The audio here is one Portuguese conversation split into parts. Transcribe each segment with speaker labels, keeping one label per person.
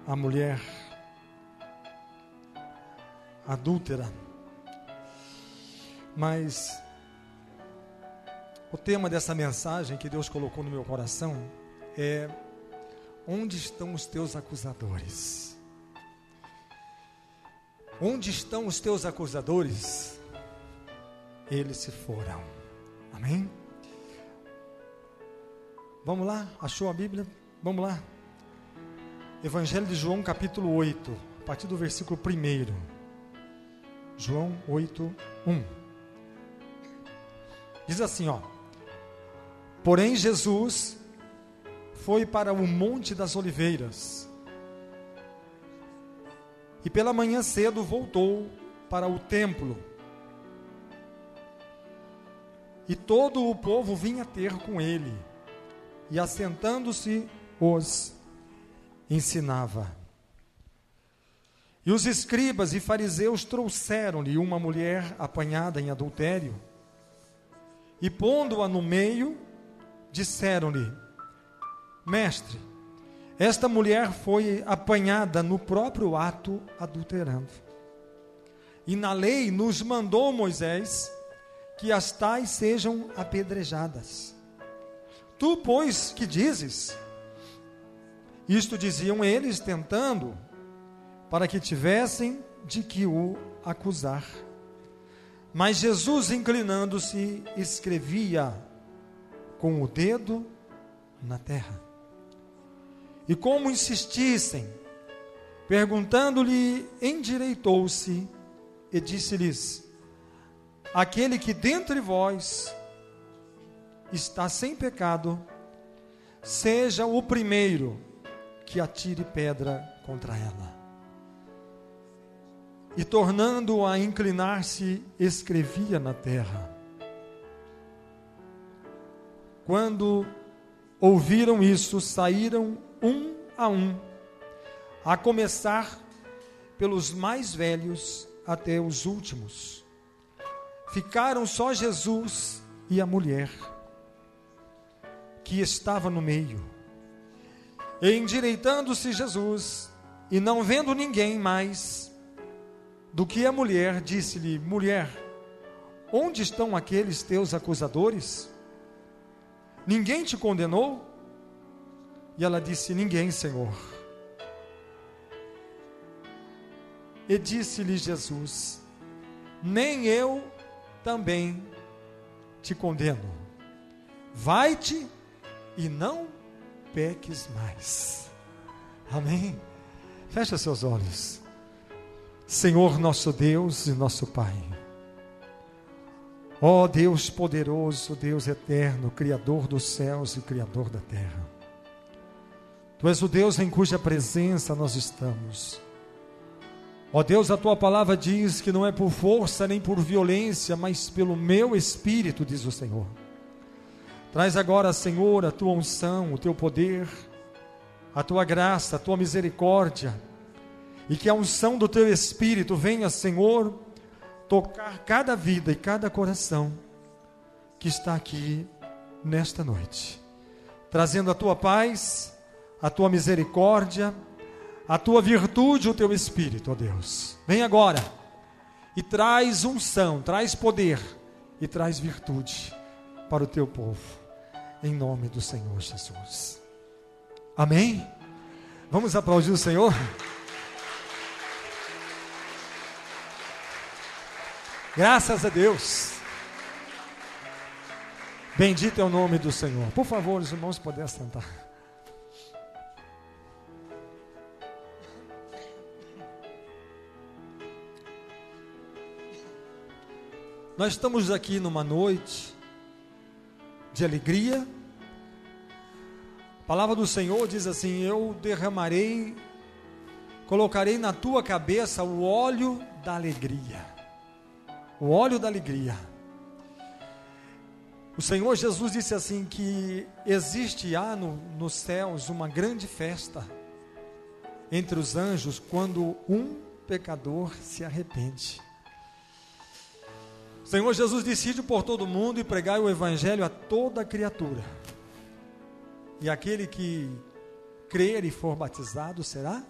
Speaker 1: a mulher adúltera. Mas o tema dessa mensagem que Deus colocou no meu coração é: onde estão os teus acusadores? Onde estão os teus acusadores? Eles se foram. Amém? Vamos lá? Achou a Bíblia? Vamos lá. Evangelho de João, capítulo 8, a partir do versículo 1. João 8, 1. Diz assim, ó: porém Jesus foi para o Monte das Oliveiras, e pela manhã cedo voltou para o templo, e todo o povo vinha ter com ele, e assentando-se os ensinava. E os escribas e fariseus trouxeram-lhe uma mulher apanhada em adultério, e pondo-a no meio, disseram-lhe: mestre, esta mulher foi apanhada no próprio ato adulterando. E na lei nos mandou Moisés que as tais sejam apedrejadas. Tu, pois, que dizes? Isto diziam eles, tentando, para que tivessem de que o acusar. Mas Jesus, inclinando-se, escrevia com o dedo na terra. E como insistissem, perguntando-lhe, endireitou-se e disse-lhes: aquele que dentre vós está sem pecado, seja o primeiro que atire pedra contra ela. E tornando a inclinar-se, escrevia na terra. Quando ouviram isso, saíram um, a começar pelos mais velhos até os últimos. Ficaram só Jesus e a mulher, que estava no meio. E endireitando-se Jesus, e não vendo ninguém mais do que a mulher, disse-lhe: mulher, onde estão aqueles teus acusadores? Ninguém te condenou? E ela disse: ninguém, Senhor. E disse-lhe Jesus: nem eu também te condeno. Vai-te e não peques mais. Amém? Fecha seus olhos. Senhor nosso Deus e nosso Pai, ó Deus poderoso, Deus eterno, Criador dos céus e Criador da terra, Tu és o Deus em cuja presença nós estamos. Ó Deus, a Tua palavra diz que não é por força nem por violência, mas pelo meu Espírito, diz o Senhor. Traz agora, Senhor, a Tua unção, o Teu poder, a Tua graça, a Tua misericórdia, e que a unção do Teu Espírito venha, Senhor, tocar cada vida e cada coração que está aqui nesta noite, trazendo a Tua paz, a Tua misericórdia, a Tua virtude, o Teu Espírito, ó Deus. Vem agora e traz unção, traz poder e traz virtude para o Teu povo, em nome do Senhor Jesus. Amém? Vamos aplaudir o Senhor? Graças a Deus. Bendito é o nome do Senhor. Por favor, os irmãos podem sentar. Nós estamos aqui numa noite de alegria. A palavra do Senhor diz assim: eu derramarei, colocarei na tua cabeça o óleo da alegria. O óleo da alegria. O Senhor Jesus disse assim que existe nos céus uma grande festa entre os anjos quando um pecador se arrepende. O Senhor Jesus decide por todo mundo e pregar o evangelho a toda criatura. E aquele que crer e for batizado será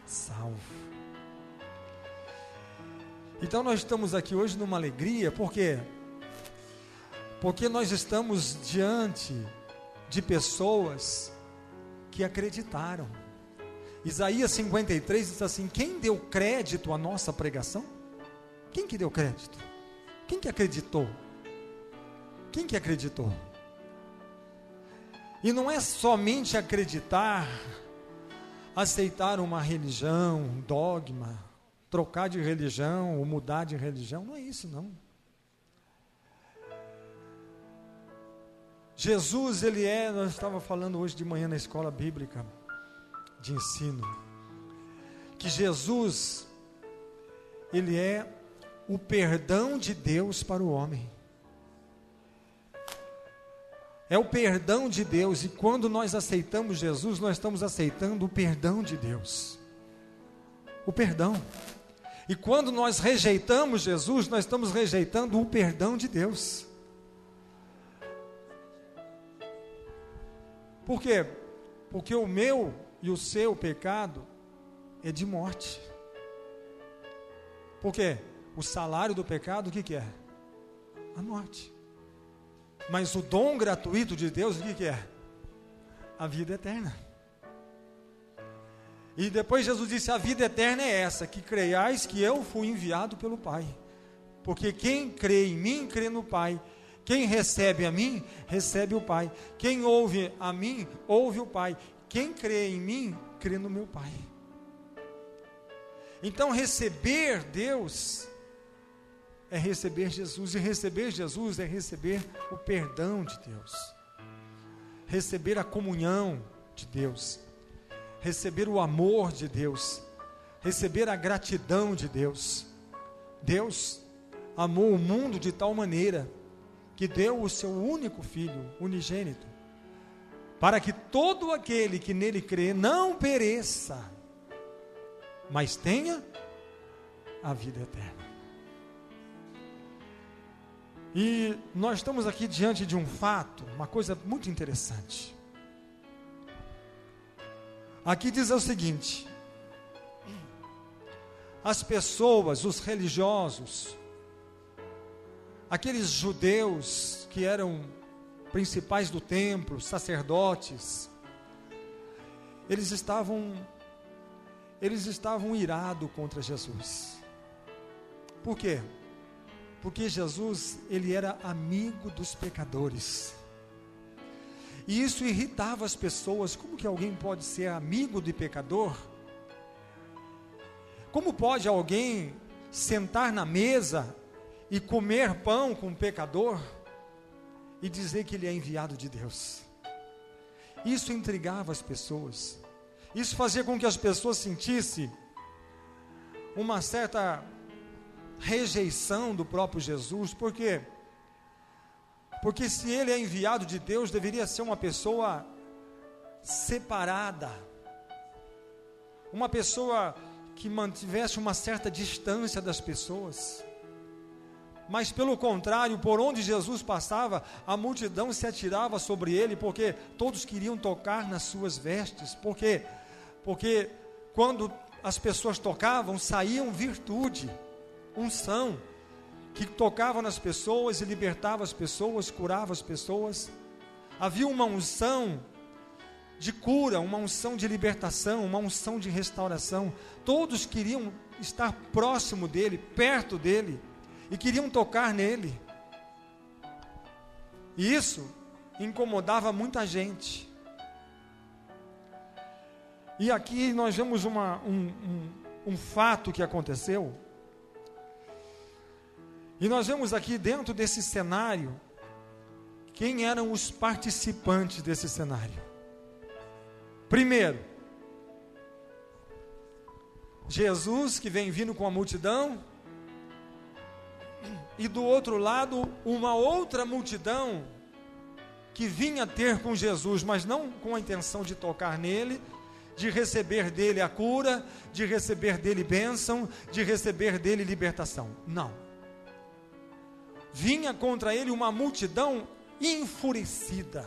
Speaker 1: salvo. Então nós estamos aqui hoje numa alegria, por quê? Porque nós estamos diante de pessoas que acreditaram. Isaías 53 diz assim: quem deu crédito à nossa pregação? Quem que deu crédito? Quem que acreditou? Quem que acreditou? E não é somente acreditar, aceitar uma religião, um dogma, trocar de religião ou mudar de religião, não é isso não. Jesus, nós estávamos falando hoje de manhã na escola bíblica de ensino, que Jesus, ele é o perdão de Deus para o homem. É o perdão de Deus, e quando nós aceitamos Jesus, nós estamos aceitando o perdão de Deus. O perdão. E quando nós rejeitamos Jesus, nós estamos rejeitando o perdão de Deus. Por quê? Porque o meu e o seu pecado é de morte. Por quê? O salário do pecado, o que é? A morte. Mas o dom gratuito de Deus, o que é? A vida eterna. E depois Jesus disse: a vida eterna é essa, que creiais que eu fui enviado pelo Pai. Porque quem crê em mim, crê no Pai. Quem recebe a mim, recebe o Pai. Quem ouve a mim, ouve o Pai. Quem crê em mim, crê no meu Pai. Então receber Deus é receber Jesus, e receber Jesus é receber o perdão de Deus, receber a comunhão de Deus, receber o amor de Deus, receber a gratidão de Deus. Deus amou o mundo de tal maneira que deu o seu único Filho, unigênito, para que todo aquele que nele crê não pereça, mas tenha a vida eterna. E nós estamos aqui diante de um fato, uma coisa muito interessante. Aqui diz o seguinte: as pessoas, os religiosos, aqueles judeus que eram principais do templo, sacerdotes, eles estavam irados contra Jesus. Por quê? Porque Jesus, ele era amigo dos pecadores. E isso irritava as pessoas. Como que alguém pode ser amigo de pecador? Como pode alguém sentar na mesa e comer pão com um pecador e dizer que ele é enviado de Deus? Isso intrigava as pessoas. Isso fazia com que as pessoas sentissem uma certa rejeição do próprio Jesus. Por quê? Porque se ele é enviado de Deus, deveria ser uma pessoa separada, uma pessoa que mantivesse uma certa distância das pessoas. Mas pelo contrário, por onde Jesus passava, a multidão se atirava sobre ele, porque todos queriam tocar nas suas vestes. Por quê? Porque quando as pessoas tocavam, saíam virtude, unção, que tocava nas pessoas e libertava as pessoas, curava as pessoas. Havia uma unção de cura, uma unção de libertação, uma unção de restauração. Todos queriam estar próximo dele, perto dele, e queriam tocar nele. E isso incomodava muita gente. E aqui nós vemos um fato que aconteceu. E nós vemos aqui dentro desse cenário, quem eram os participantes desse cenário. Primeiro, Jesus, que vem vindo com a multidão, e do outro lado, uma outra multidão, que vinha ter com Jesus, mas não com a intenção de tocar nele, de receber dele a cura, de receber dele bênção, de receber dele libertação. Não. Vinha contra ele uma multidão enfurecida,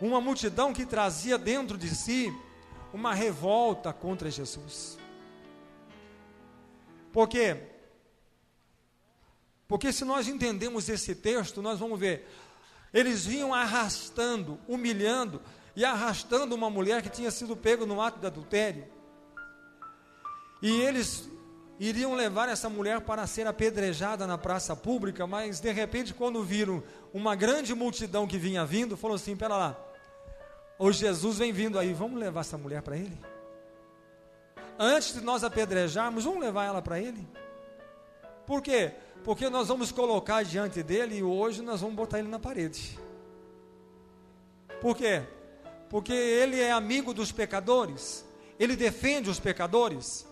Speaker 1: uma multidão que trazia dentro de si uma revolta contra Jesus. Por quê? Porque se nós entendemos esse texto, nós vamos ver, eles vinham arrastando, humilhando e arrastando uma mulher que tinha sido pega no ato de adultério, e eles iriam levar essa mulher para ser apedrejada na praça pública, mas de repente, quando viram uma grande multidão que vinha vindo, falou assim: pera lá, o Jesus vem vindo aí, vamos levar essa mulher para ele? Antes de nós apedrejarmos, vamos levar ela para ele? Por quê? Porque nós vamos colocar diante dele e hoje nós vamos botar ele na parede. Por quê? Porque ele é amigo dos pecadores, ele defende os pecadores.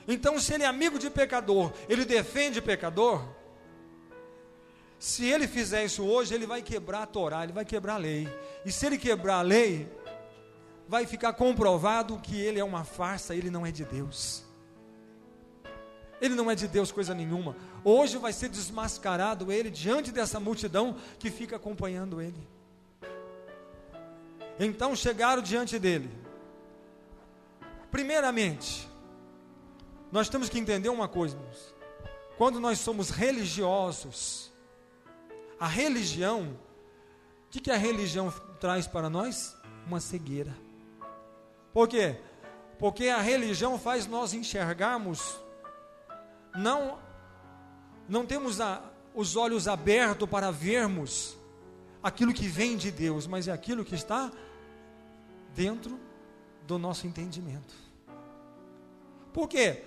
Speaker 1: Então, se ele é amigo de pecador, ele defende pecador, se ele fizer isso hoje, ele vai quebrar a Torá, ele vai quebrar a lei. E se ele quebrar a lei, vai ficar comprovado que ele é uma farsa, ele não é de Deus. Ele não é de Deus coisa nenhuma. Hoje vai ser desmascarado ele diante dessa multidão que fica acompanhando ele. Então chegaram diante dele. Primeiramente, nós temos que entender uma coisa, irmãos. Quando nós somos religiosos, a religião, o que a religião traz para nós? Uma cegueira. Por quê? Porque a religião faz nós enxergarmos, não temos os olhos abertos para vermos aquilo que vem de Deus, mas é aquilo que está dentro do nosso entendimento. Por quê?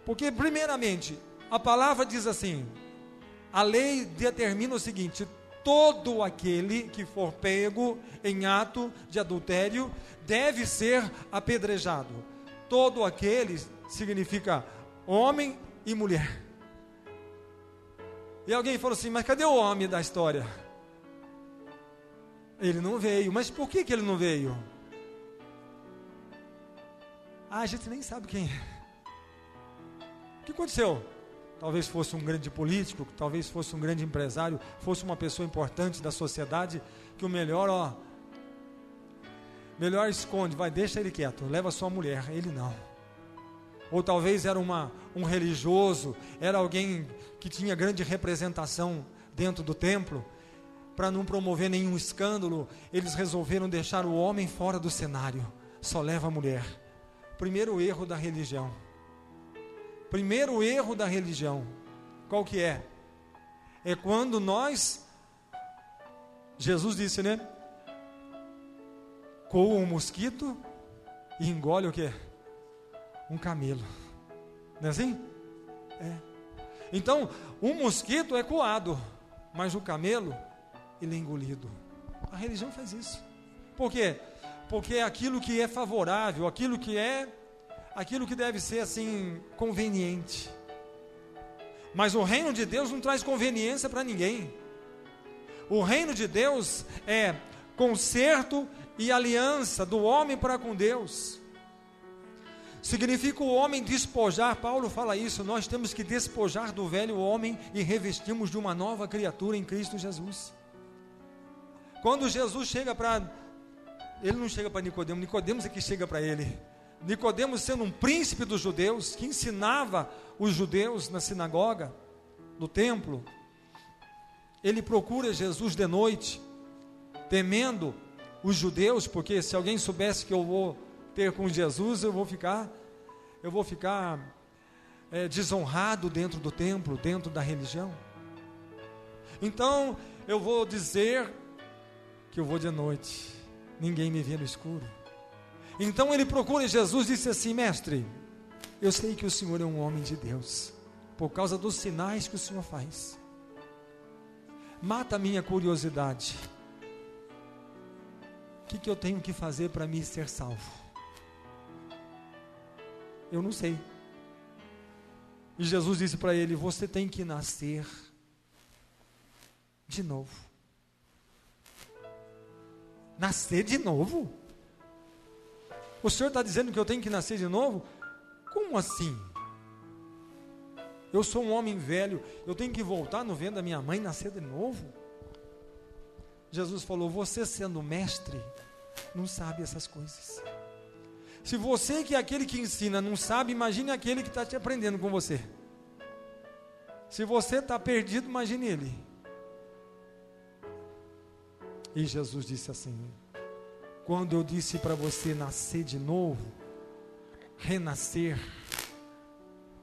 Speaker 1: Porque primeiramente, a palavra diz assim, a lei determina o seguinte: todo aquele que for pego em ato de adultério deve ser apedrejado. Todo aquele significa homem e mulher. E alguém falou assim: mas cadê o homem da história? Ele não veio. Mas por que ele não veio? A gente nem sabe quem é. O que aconteceu? Talvez fosse um grande político, talvez fosse um grande empresário, fosse uma pessoa importante da sociedade, que o melhor esconde, deixa ele quieto, leva sua mulher, ele não. Ou talvez era um religioso, era alguém que tinha grande representação dentro do templo, para não promover nenhum escândalo, eles resolveram deixar o homem fora do cenário, só leva a mulher. Primeiro erro da religião. Primeiro erro da religião, qual que é? É quando Jesus disse, né? Coa um mosquito e engole o quê? Um camelo. Não é assim? É. Então, um mosquito é coado, mas o camelo, ele é engolido. A religião faz isso. Por quê? Porque é aquilo que é favorável, aquilo que deve ser assim, conveniente. Mas o reino de Deus não traz conveniência para ninguém. O reino de Deus é conserto e aliança do homem para com Deus. Significa o homem despojar, Paulo fala isso, nós temos que despojar do velho homem e revestirmos de uma nova criatura em Cristo Jesus. Quando Jesus chega ele não chega para Nicodemos, Nicodemos é que chega para ele. Nicodemos, sendo um príncipe dos judeus, que ensinava os judeus na sinagoga, no templo, ele procura Jesus de noite, temendo os judeus, porque se alguém soubesse que eu vou ter com Jesus, eu vou ficar desonrado dentro do templo, dentro da religião. Então eu vou dizer que eu vou de noite, ninguém me vê no escuro. Então ele procura Jesus e disse assim: mestre, eu sei que o Senhor é um homem de Deus, por causa dos sinais que o Senhor faz. Mata a minha curiosidade. O que eu tenho que fazer para me ser salvo? Eu não sei. E Jesus disse para ele: você tem que nascer de novo. Nascer de novo? O Senhor está dizendo que eu tenho que nascer de novo? Como assim? Eu sou um homem velho, eu tenho que voltar no ventre da minha mãe e nascer de novo? Jesus falou: você sendo mestre, não sabe essas coisas. Se você que é aquele que ensina não sabe, imagine aquele que está te aprendendo com você. Se você está perdido, imagine ele. E Jesus disse assim: quando eu disse para você nascer de novo, renascer,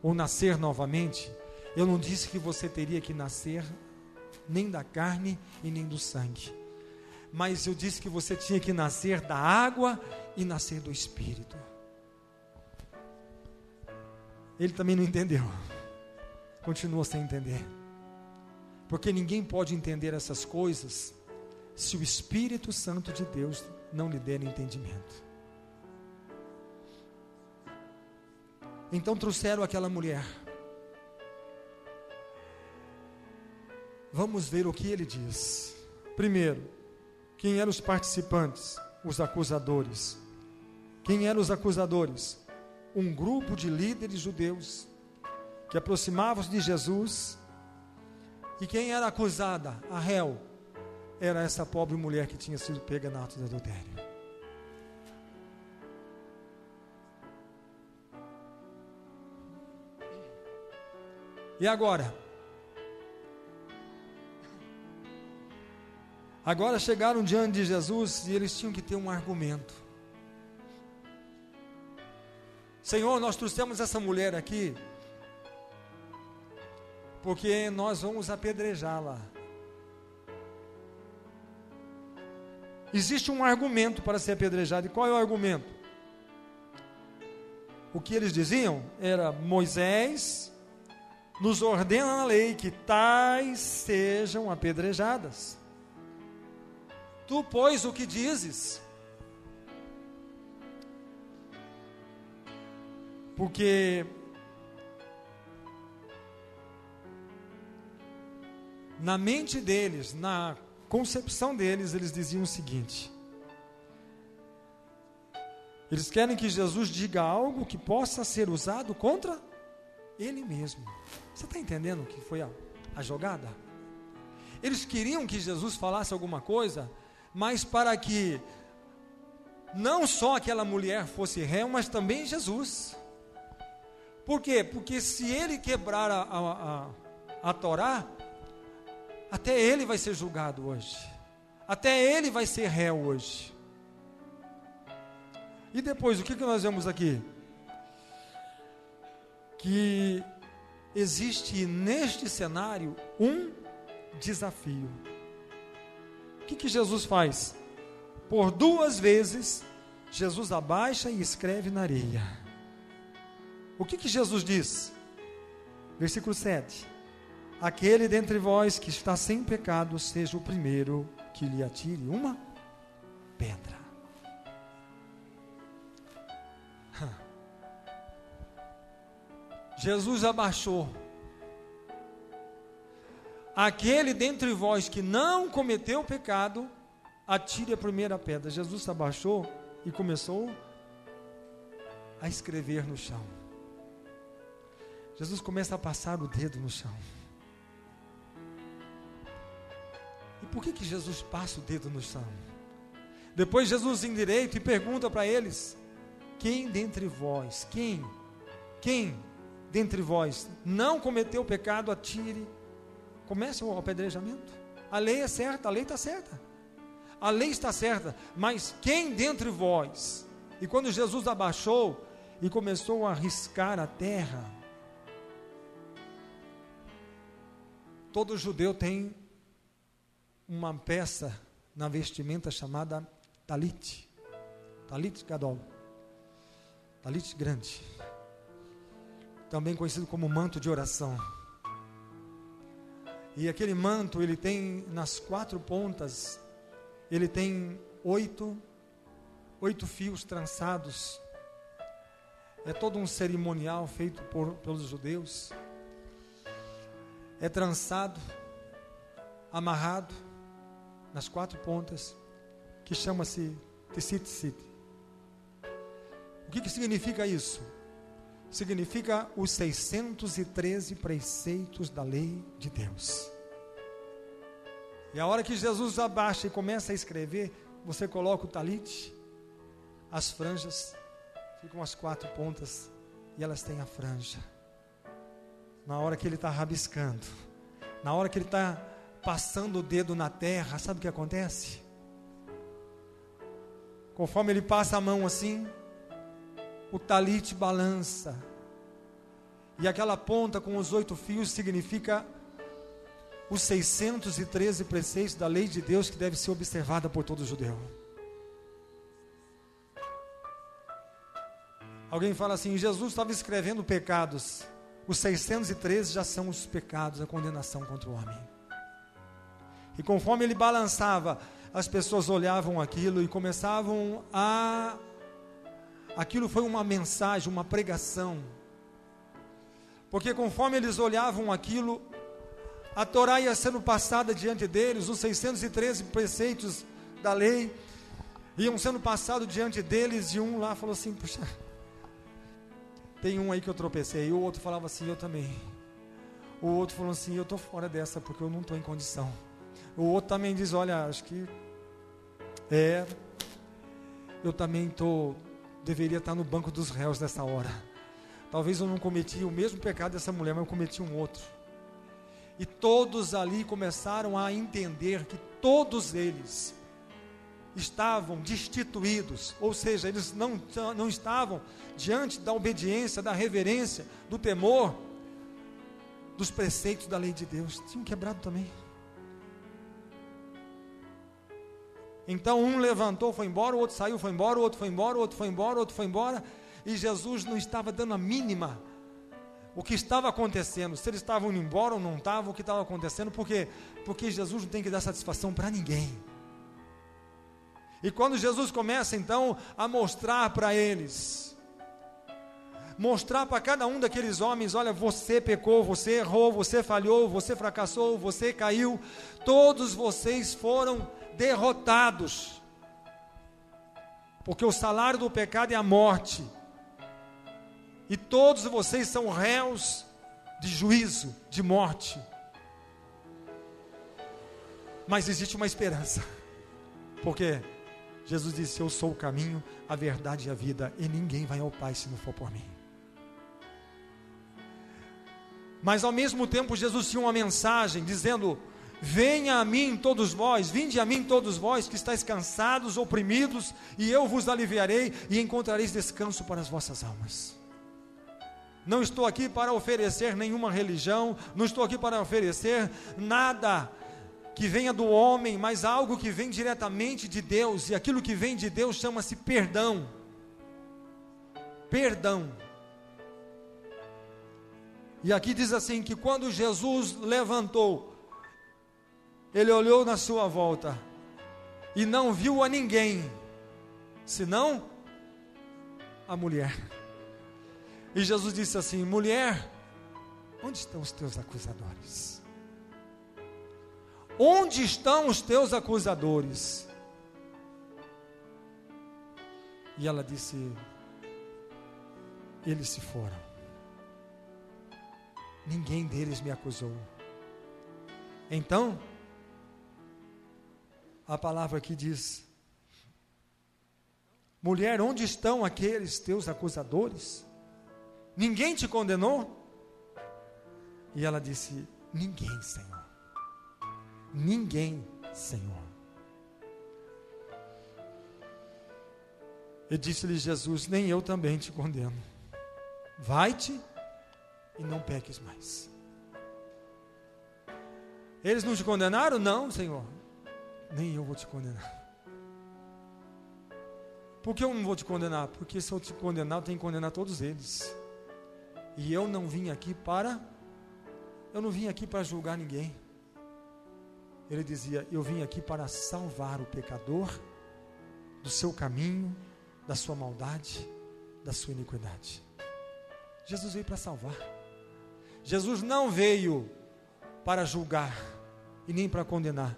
Speaker 1: ou nascer novamente, eu não disse que você teria que nascer nem da carne e nem do sangue, mas eu disse que você tinha que nascer da água e nascer do Espírito. Ele também não entendeu, continua sem entender, porque ninguém pode entender essas coisas se o Espírito Santo de Deus não lhe der entendimento. Então trouxeram aquela mulher. Vamos ver o que ele diz. Primeiro, quem eram os participantes? Os acusadores. Quem eram os acusadores? Um grupo de líderes judeus que aproximavam-se de Jesus. E quem era acusada? A réu. Era essa pobre mulher que tinha sido pega no ato de adultério. E agora? Agora chegaram diante de Jesus e eles tinham que ter um argumento. Senhor, nós trouxemos essa mulher aqui porque nós vamos apedrejá-la. Existe um argumento para ser apedrejado. E qual é o argumento? O que eles diziam era: Moisés nos ordena na lei que tais sejam apedrejadas. Tu, pois, o que dizes? Porque na mente deles, na concepção deles, eles diziam o seguinte: eles querem que Jesus diga algo que possa ser usado contra ele mesmo. Você está entendendo o que foi a jogada? Eles queriam que Jesus falasse alguma coisa, mas para que não só aquela mulher fosse réu, mas também Jesus. Por quê? Porque se ele quebrar a Torá, até ele vai ser julgado hoje, até ele vai ser réu hoje. E depois, o que nós vemos aqui? Que existe neste cenário um desafio. O que Jesus faz? Por 2 vezes, Jesus abaixa e escreve na areia. O que Jesus diz? Versículo 7: aquele dentre vós que está sem pecado, seja o primeiro que lhe atire uma pedra. Jesus abaixou. Aquele dentre vós que não cometeu pecado, atire a primeira pedra. Jesus se abaixou e começou a escrever no chão. Jesus começa a passar o dedo no chão. E por que Jesus passa o dedo no chão? Depois Jesus endireita e pergunta para eles: quem dentre vós, quem dentre vós não cometeu pecado, atire. Começa o apedrejamento. A lei é certa, a lei está certa. A lei está certa, mas quem dentre vós? E quando Jesus abaixou e começou a riscar a terra, todo judeu tem uma peça na vestimenta chamada talit. Talit gadol. Talit grande. Também conhecido como manto de oração. E aquele manto, ele tem nas 4 pontas, ele tem 8 fios trançados. É todo um cerimonial feito pelos judeus. É trançado, amarrado nas 4 pontas, que chama-se tzitzit. O que significa isso? Significa os 613 preceitos da lei de Deus. E a hora que Jesus abaixa e começa a escrever, você coloca o talit as franjas, ficam as 4 pontas, e elas têm a franja. Na hora que ele está rabiscando, na hora que ele está passando o dedo na terra, sabe o que acontece? Conforme ele passa a mão assim, o talite balança, e aquela ponta com os 8 fios significa os 613 preceitos da lei de Deus, que deve ser observada por todo judeu. Alguém fala assim: Jesus estava escrevendo pecados, os 613 já são os pecados, a condenação contra o homem. E conforme ele balançava, as pessoas olhavam aquilo e começavam a... Aquilo foi uma mensagem, uma pregação. Porque conforme eles olhavam aquilo, a Torá ia sendo passada diante deles, os 613 preceitos da lei iam sendo passados diante deles, e um lá falou assim: puxa, tem um aí que eu tropecei. E o outro falava assim: eu também. O outro falou assim: eu estou fora dessa porque eu não estou em condição. O outro também diz: olha, acho que eu também deveria estar no banco dos réus nessa hora. Talvez eu não cometi o mesmo pecado dessa mulher, mas eu cometi um outro. E todos ali começaram a entender que todos eles estavam destituídos, ou seja, eles não estavam diante da obediência, da reverência, do temor, dos preceitos da lei de Deus. Tinham quebrado também. Então um levantou, foi embora, o outro saiu, foi embora, o outro foi embora, o outro foi embora, o outro foi embora, e Jesus não estava dando a mínima o que estava acontecendo, se eles estavam indo embora ou não estavam, o que estava acontecendo. Por quê? Porque Jesus não tem que dar satisfação para ninguém. E quando Jesus começa então a mostrar para eles, mostrar para cada um daqueles homens: olha, você pecou, você errou, você falhou, você fracassou, você caiu, todos vocês foram derrotados, porque o salário do pecado é a morte, e todos vocês são réus de juízo, de morte. Mas existe uma esperança, porque Jesus disse: eu sou o caminho, a verdade e a vida, e ninguém vai ao Pai se não for por mim. Mas ao mesmo tempo Jesus tinha uma mensagem dizendo: venha a mim todos vós, vinde a mim todos vós que estáis cansados, oprimidos, e eu vos aliviarei, e encontrareis descanso para as vossas almas. Não estou aqui para oferecer nenhuma religião, não estou aqui para oferecer nada que venha do homem, mas algo que vem diretamente de Deus, e aquilo que vem de Deus chama-se perdão. Perdão. E aqui diz assim, que quando Jesus levantou, ele olhou na sua volta, e não viu a ninguém, senão a mulher. E Jesus disse assim: mulher, onde estão os teus acusadores? Onde estão os teus acusadores? E ela disse: eles se foram, ninguém deles me acusou. Então, a palavra aqui diz: mulher, onde estão aqueles teus acusadores? Ninguém te condenou? E ela disse: ninguém, Senhor. Ninguém, Senhor. E disse-lhe Jesus: nem eu também te condeno. Vai-te e não peques mais. Eles não te condenaram? Não, Senhor. Nem eu vou te condenar. Por que eu não vou te condenar? Porque se eu te condenar, eu tenho que condenar todos eles. E eu não vim aqui para julgar ninguém. Ele dizia: eu vim aqui para salvar o pecador do seu caminho, da sua maldade, da sua iniquidade. Jesus veio para salvar. Jesus não veio para julgar e nem para condenar,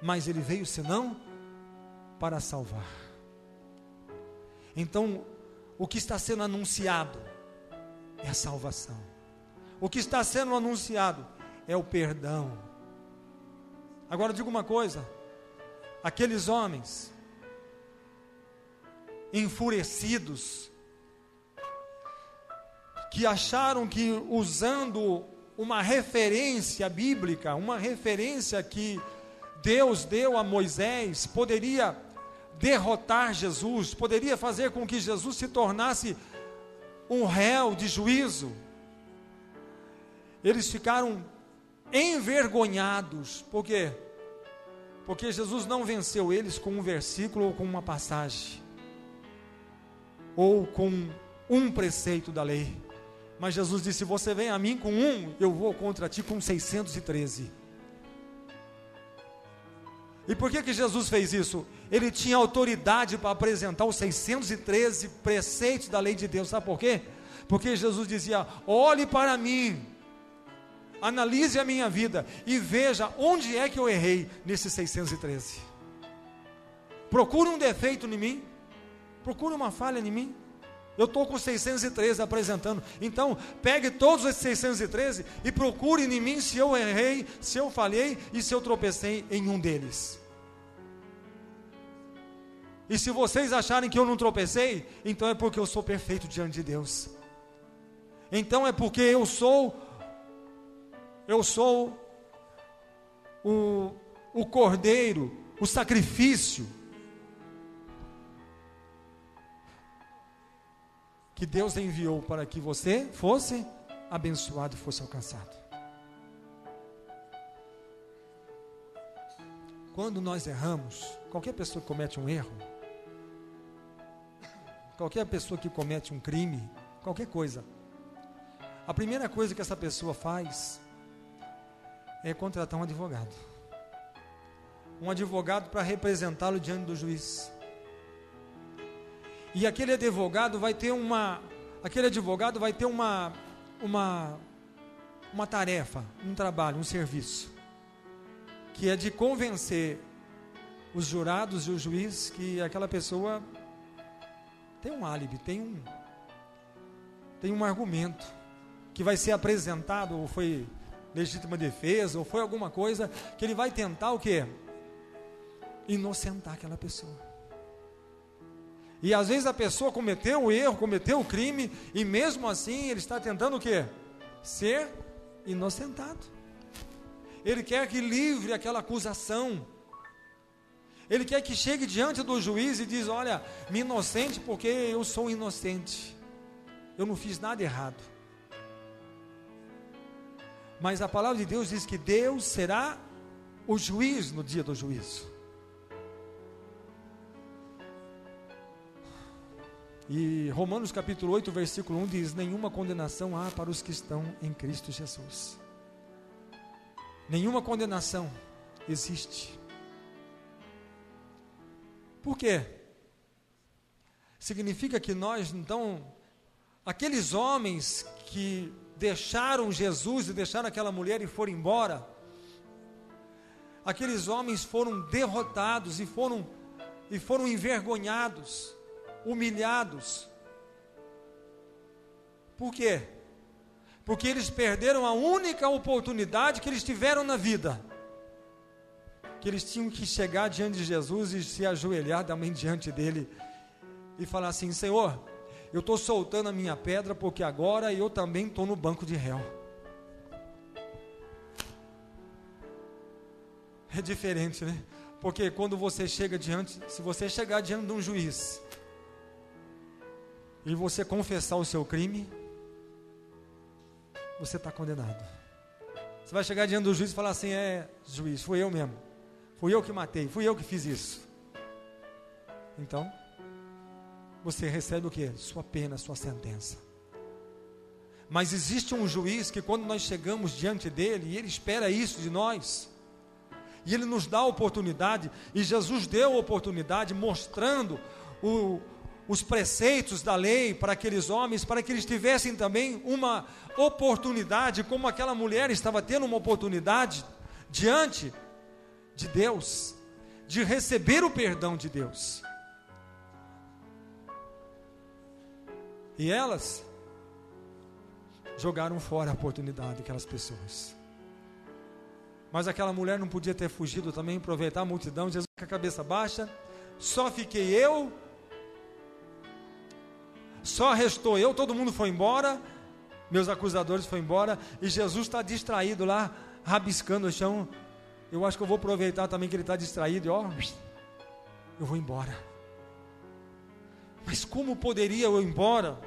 Speaker 1: mas ele veio senão para salvar. Então, o que está sendo anunciado é a salvação. O que está sendo anunciado é o perdão. Agora diga uma coisa: aqueles homens enfurecidos, que acharam que usando uma referência bíblica, uma referência que Deus deu a Moisés, poderia derrotar Jesus, poderia fazer com que Jesus se tornasse um réu de juízo. Eles ficaram envergonhados. Por quê? Porque Jesus não venceu eles com um versículo ou com uma passagem, ou com um preceito da lei. Mas Jesus disse: você vem a mim com um, eu vou contra ti com 613. E por que Jesus fez isso? Ele tinha autoridade para apresentar os 613 preceitos da lei de Deus. Sabe por quê? Porque Jesus dizia: olhe para mim, analise a minha vida e veja onde é que eu errei nesses 613. Procure um defeito em mim, procure uma falha em mim. Eu estou com 613 apresentando. Então, pegue todos esses 613 e procure em mim se eu errei, se eu falhei e se eu tropecei em um deles. E se vocês acharem que eu não tropecei, então é porque eu sou perfeito diante de Deus. Então é porque eu sou o cordeiro, o sacrifício que Deus enviou para que você fosse abençoado e fosse alcançado. Quando nós erramos, qualquer pessoa que comete um erro, qualquer pessoa que comete um crime, qualquer coisa, a primeira coisa que essa pessoa faz é contratar um advogado. Um advogado para representá-lo diante do juiz. E aquele advogado vai ter uma tarefa, um trabalho, um serviço, que é de convencer os jurados e o juiz que aquela pessoa tem um álibi, tem um argumento que vai ser apresentado, ou foi legítima defesa, ou foi alguma coisa, que ele vai tentar o quê? Inocentar aquela pessoa. E às vezes a pessoa cometeu o erro, cometeu o crime, e mesmo assim ele está tentando o quê? Ser inocentado. Ele quer que livre aquela acusação. Ele quer que chegue diante do juiz e diz: olha, me inocente porque eu sou inocente. Eu não fiz nada errado. Mas a palavra de Deus diz que Deus será o juiz no dia do juízo. E Romanos capítulo 8, versículo 1 diz: nenhuma condenação há para os que estão em Cristo Jesus. Nenhuma condenação existe. Por quê? Significa que nós, então, aqueles homens que deixaram Jesus e deixaram aquela mulher e foram embora, aqueles homens foram derrotados e foram envergonhados, humilhados. Por quê? Porque eles perderam a única oportunidade que eles tiveram na vida, que eles tinham que chegar diante de Jesus e se ajoelhar também diante dele e falar assim: Senhor, eu estou soltando a minha pedra porque agora eu também estou no banco de réu. É diferente, né? Porque quando você chega diante, se você chegar diante de um juiz e você confessar o seu crime, você está condenado. Você vai chegar diante do juiz e falar assim: juiz, fui eu mesmo, fui eu que matei, fui eu que fiz isso. Então, você recebe o quê? Sua pena, sua sentença. Mas existe um juiz que quando nós chegamos diante dele, e ele espera isso de nós, e ele nos dá a oportunidade, e Jesus deu a oportunidade, mostrando os preceitos da lei para aqueles homens, para que eles tivessem também uma oportunidade, como aquela mulher estava tendo uma oportunidade diante de Deus, de receber o perdão de Deus. E elas jogaram fora a oportunidade, aquelas pessoas. Mas aquela mulher não podia ter fugido também, aproveitar a multidão. Jesus com a cabeça baixa: só fiquei eu Só restou eu, todo mundo foi embora, meus acusadores foram embora, e Jesus está distraído lá, rabiscando o chão. Eu acho que eu vou aproveitar também que ele está distraído, e ó, eu vou embora. Mas como poderia eu ir embora?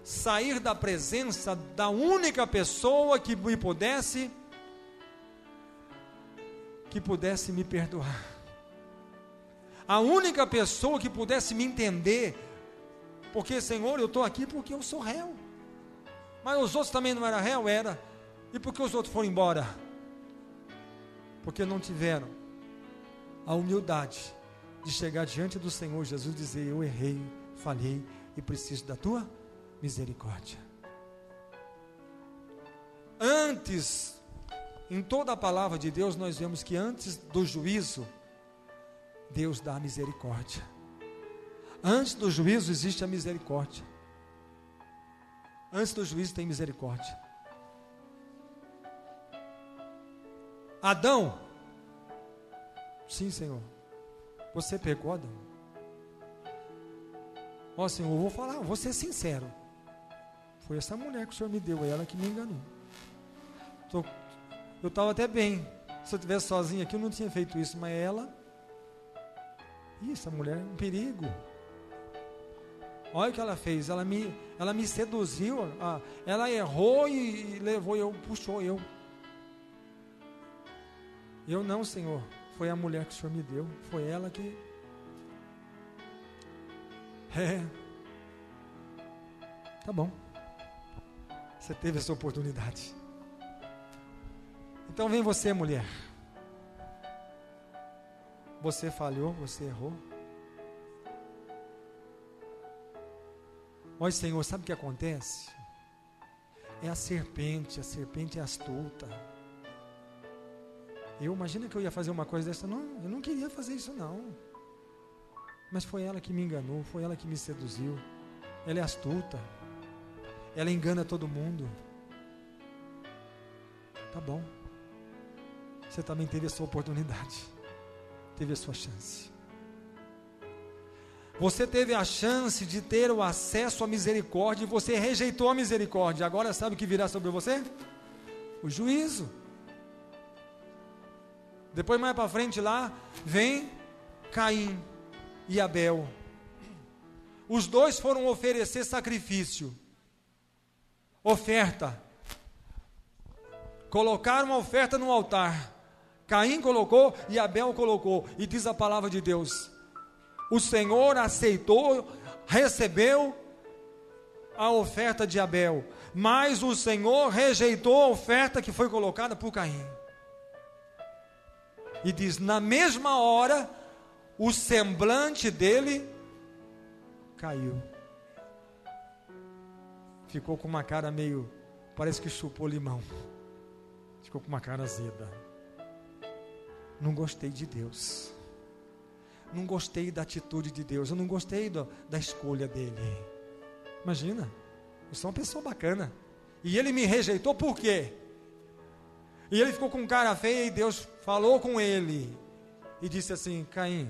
Speaker 1: Sair da presença da única pessoa que me pudesse me perdoar, a única pessoa que pudesse me entender, porque, Senhor, eu estou aqui porque eu sou réu, mas os outros também não eram réu? Era. E por que os outros foram embora? Porque não tiveram a humildade de chegar diante do Senhor Jesus e dizer: eu errei, falhei e preciso da tua misericórdia. Antes, em toda a palavra de Deus, nós vemos que antes do juízo, Deus dá a misericórdia. Antes do juízo existe a misericórdia. Antes do juízo tem misericórdia. Adão, sim, Senhor, você pecou, Adão. Ó, Senhor, eu vou falar, vou ser sincero. Foi essa mulher que o Senhor me deu, ela que me enganou. Eu estava até bem. Se eu estivesse sozinho aqui, eu não tinha feito isso, mas ela... essa mulher é um perigo. Olha o que ela fez, ela me seduziu, ela errou e levou eu, puxou eu. Eu não, Senhor, foi a mulher que o Senhor me deu, foi ela que... tá bom, você teve essa oportunidade. Então vem você, mulher. Você falhou, você errou. Mas, Senhor, sabe o que acontece? É a serpente é astuta. Imagina que eu ia fazer uma coisa dessa. Não, eu não queria fazer isso não. Mas foi ela que me enganou, foi ela que me seduziu. Ela é astuta. Ela engana todo mundo. Tá bom. Você também teve a sua oportunidade. Teve a sua chance. Você teve a chance de ter o acesso à misericórdia e você rejeitou a misericórdia. Agora sabe o que virá sobre você? O juízo. Depois mais para frente lá, vem Caim e Abel. Os dois foram oferecer sacrifício. Oferta. Colocaram a oferta no altar. Caim colocou e Abel colocou. E diz a palavra de Deus: o Senhor aceitou, recebeu a oferta de Abel, mas o Senhor rejeitou a oferta que foi colocada por Caim. E diz, na mesma hora, o semblante dele caiu. Ficou com uma cara meio, parece que chupou limão. Ficou com uma cara azeda. Não gostei de Deus. Não gostei da atitude de Deus. Eu não gostei da escolha dele. Imagina, eu sou uma pessoa bacana e ele me rejeitou por quê? E ele ficou com cara feia e Deus falou com ele e disse assim: Caim,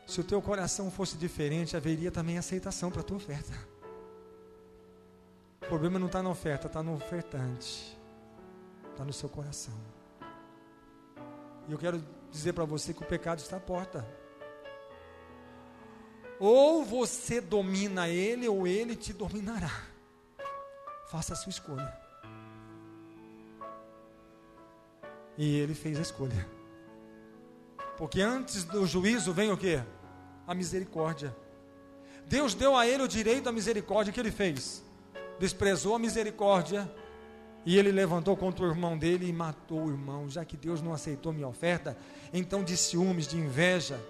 Speaker 1: se o teu coração fosse diferente, haveria também aceitação para a tua oferta. O problema não está na oferta, está no ofertante, está no seu coração. E eu quero dizer para você que o pecado está à porta. Ou você domina ele, ou ele te dominará. Faça a sua escolha. E ele fez a escolha. Porque antes do juízo vem o quê? A misericórdia. Deus deu a ele o direito à misericórdia. O que ele fez? Desprezou a misericórdia. E ele levantou contra o irmão dele e matou o irmão. Já que Deus não aceitou minha oferta, então de ciúmes, de inveja,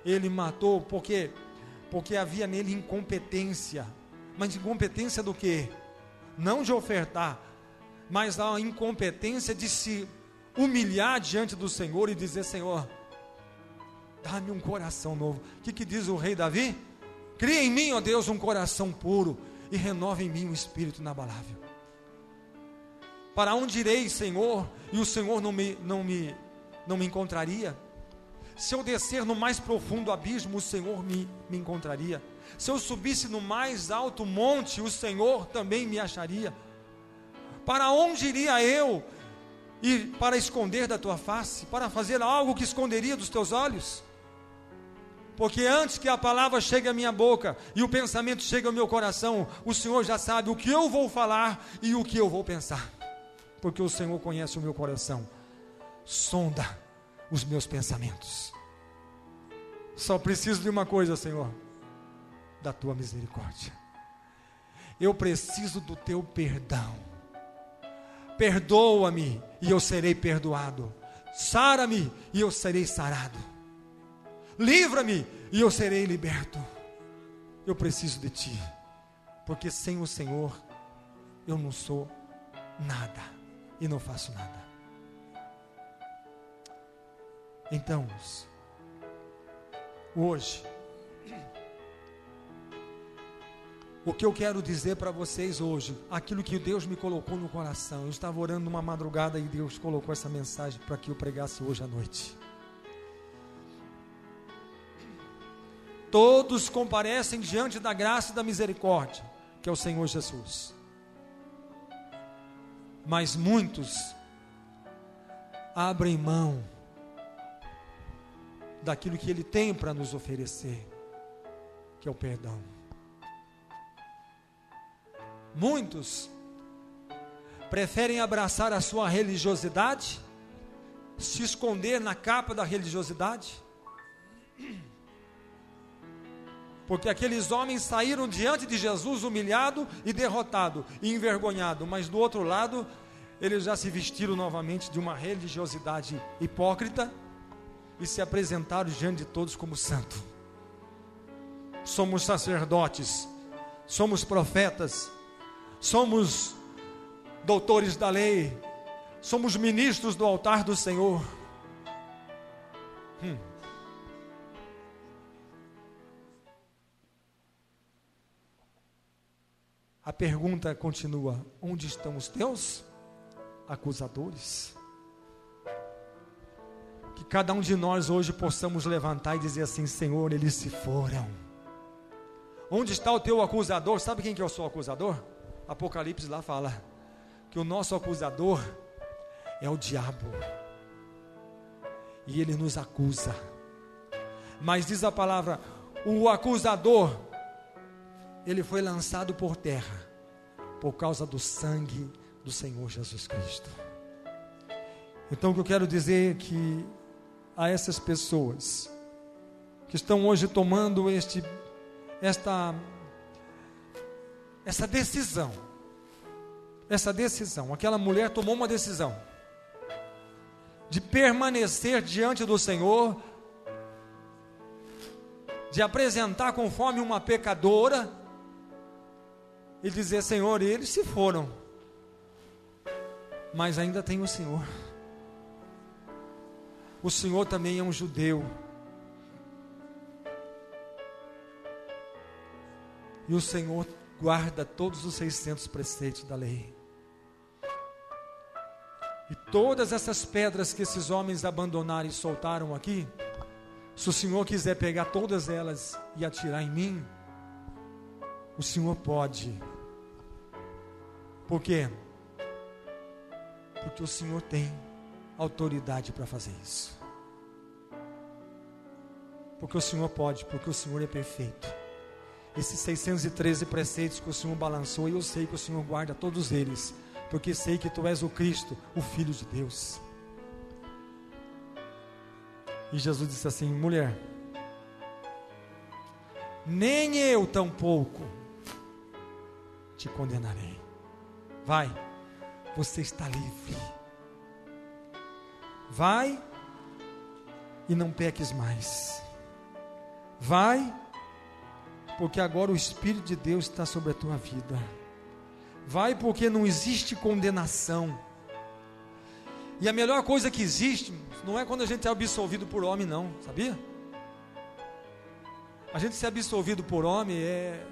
Speaker 1: ele matou, porque havia nele incompetência. Mas incompetência do quê? Não de ofertar, mas a incompetência de se humilhar diante do Senhor e dizer: Senhor, dá-me um coração novo. O que diz o rei Davi? Cria em mim, ó Deus, um coração puro e renova em mim um espírito inabalável. Para onde irei, Senhor? E o Senhor não me encontraria? Se eu descer no mais profundo abismo, o Senhor me encontraria. Se eu subisse no mais alto monte, o Senhor também me acharia. Para onde iria eu ir para esconder da tua face? Para fazer algo que esconderia dos teus olhos? Porque antes que a palavra chegue à minha boca e o pensamento chegue ao meu coração, o Senhor já sabe o que eu vou falar e o que eu vou pensar. Porque o Senhor conhece o meu coração. Sonda os meus pensamentos. Só preciso de uma coisa, Senhor: da tua misericórdia. Eu preciso do teu perdão. Perdoa-me e eu serei perdoado. Sara-me e eu serei sarado. Livra-me e eu serei liberto. Eu preciso de ti, porque sem o Senhor eu não sou nada e não faço nada. Então, hoje, o que eu quero dizer para vocês hoje, aquilo que Deus me colocou no coração. Eu estava orando numa madrugada e Deus colocou essa mensagem para que eu pregasse hoje à noite. Todos comparecem diante da graça e da misericórdia, que é o Senhor Jesus. Mas muitos abrem mão daquilo que Ele tem para nos oferecer, que é o perdão. Muitos preferem abraçar a sua religiosidade, se esconder na capa da religiosidade, porque aqueles homens saíram diante de Jesus humilhado e derrotado e envergonhado, mas do outro lado eles já se vestiram novamente de uma religiosidade hipócrita e se apresentaram diante de todos como santo. Somos sacerdotes, somos profetas, somos doutores da lei, somos ministros do altar do Senhor. A pergunta continua: onde estão os teus acusadores? Que cada um de nós hoje possamos levantar e dizer assim: Senhor, eles se foram. Onde está o teu acusador? Sabe quem que é o seu acusador? Apocalipse lá fala que o nosso acusador é o diabo, e ele nos acusa. Mas diz a palavra, o acusador, ele foi lançado por terra, por causa do sangue do Senhor Jesus Cristo. Então o que eu quero dizer é que a essas pessoas que estão hoje tomando essa decisão, aquela mulher tomou uma decisão de permanecer diante do Senhor, de apresentar conforme uma pecadora e dizer: Senhor, eles se foram, mas ainda tem o Senhor. O Senhor também é um judeu, e o Senhor guarda todos os 600 preceitos da lei. E todas essas pedras que esses homens abandonaram e soltaram aqui, se o Senhor quiser pegar todas elas e atirar em mim, o Senhor pode. Por quê? Porque o Senhor tem autoridade para fazer isso. Porque o Senhor pode, porque o Senhor é perfeito. Esses 613 preceitos que o Senhor balançou, eu sei que o Senhor guarda todos eles, porque sei que Tu és o Cristo, o Filho de Deus. E Jesus disse assim: mulher, nem eu tampouco te condenarei. Vai, você está livre. Vai e não peques mais. Vai, porque agora o Espírito de Deus está sobre a tua vida. Vai, porque não existe condenação. E a melhor coisa que existe não é quando a gente é absolvido por homem, não, sabia? A gente ser absolvido por homem é...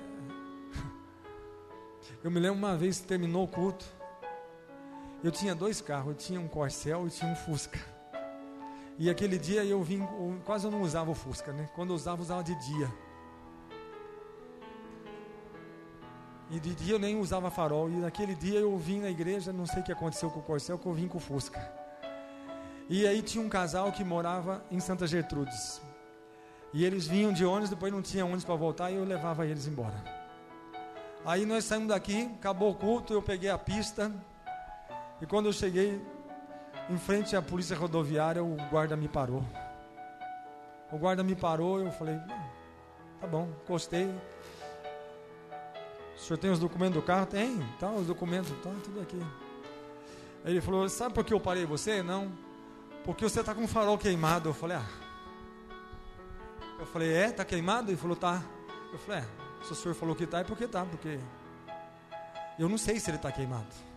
Speaker 1: Eu me lembro uma vez que terminou o culto, eu tinha 2 carros, eu tinha um Corcel e tinha um Fusca. E aquele dia quase eu não usava o Fusca, né? Quando eu usava de dia. E de dia eu nem usava farol. E naquele dia eu vim na igreja, não sei o que aconteceu com o Corcel, que eu vim com o Fusca. E aí tinha um casal que morava em Santa Gertrudes. E eles vinham de ônibus, depois não tinha ônibus para voltar, e eu levava eles embora. Aí nós saímos daqui, acabou o culto, eu peguei a pista. E quando eu cheguei em frente à polícia rodoviária, o guarda me parou. O guarda me parou, eu falei, tá bom, encostei. O senhor tem os documentos do carro? Tem, tá, os documentos, tá, tudo aqui. Aí ele falou, sabe por que eu parei você? Não, porque você está com o farol queimado. Eu falei, tá queimado? Ele falou, tá. Eu falei, se o senhor falou que tá, é porque tá, porque eu não sei se ele está queimado.